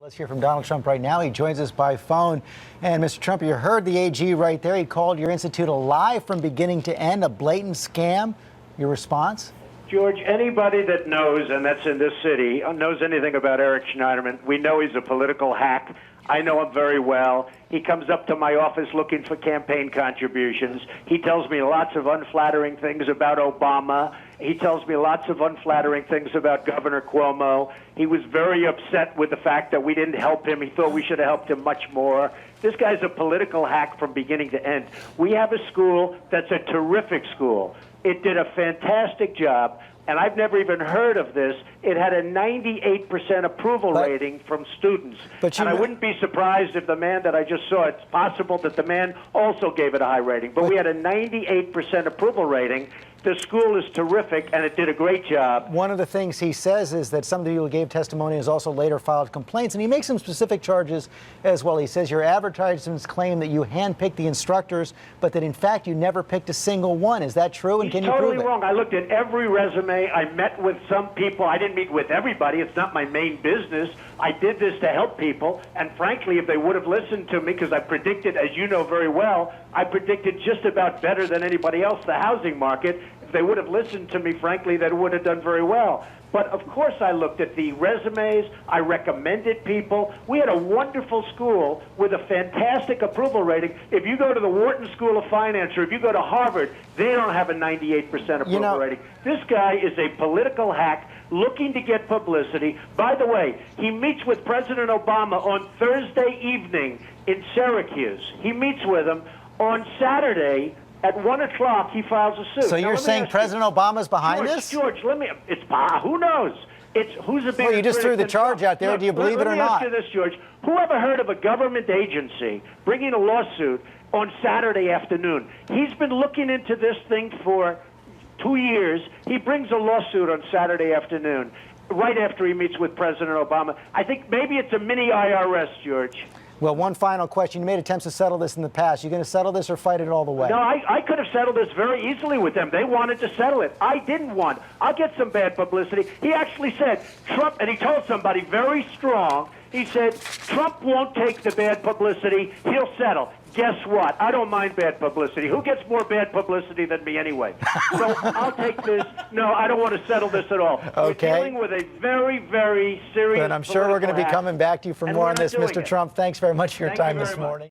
Let's hear from Donald Trump right now. He joins us by phone. And Mr. Trump, you heard the AG right there. He called your institute a lie from beginning to end, a blatant scam. Your response? George, anybody that knows, and that's in this city, knows anything about Eric Schneiderman, we know he's a political hack. I know him very well. He comes up to my office looking for campaign contributions. He tells me lots of unflattering things about Obama. He tells me lots of unflattering things about Governor Cuomo. He was very upset with the fact that we didn't help him. He thought we should have helped him much more. This guy's a political hack from beginning to end. We have a school that's a terrific school. It did a fantastic job, and I've never even heard of this. It had a 98% approval rating from students. And I wouldn't be surprised if the man that I just saw, it's possible that the man also gave it a high rating. But we had a 98% approval rating. The school is terrific, and it did a great job. One of the things he says is that some of you who gave testimony has also later filed complaints, and he makes some specific charges as well. He says your advertisements claim that you handpicked the instructors, but that in fact you never picked a single one. Is that true? And can you prove it? He's totally wrong. I looked at every resume. I met with some people. I didn't meet with everybody. It's not my main business. I did this to help people, and frankly, if they would have listened to me, because I predicted, as you know very well, I predicted just about better than anybody else the housing market. If they would have listened to me, frankly, that would have done very well. But of course I looked at the resumes, I recommended people. We had a wonderful school with a fantastic approval rating. If you go to the Wharton School of Finance or if you go to Harvard, they don't have a 98% approval rating. This guy is a political hack looking to get publicity. By the way, he meets with President Obama on Thursday evening in Syracuse. He meets with him on Saturday. At 1 o'clock, he files a suit. So you're saying President Obama's behind this? George, it's who knows? Who's a big. Well, you just threw the charge out there. Do you believe it or not? Let me ask you this, George. Who ever heard of a government agency bringing a lawsuit on Saturday afternoon? He's been looking into this thing for 2 years. He brings a lawsuit on Saturday afternoon, right after he meets with President Obama. I think maybe it's a mini IRS, George. Well, one final question. You made attempts to settle this in the past. You going to settle this or fight it all the way? No, I could have settled this very easily with them. They wanted to settle it. I didn't want. I'll get some bad publicity. He actually said, Trump, and he told somebody very strong, he said, Trump won't take the bad publicity. He'll settle. Guess what? I don't mind bad publicity. Who gets more bad publicity than me anyway? So I'll take this. No, I don't want to settle this at all. Okay. We're dealing with a very, very serious. But I'm sure we're going to be coming back to you for more on this, Mr. Trump. Thanks very much for your time this morning.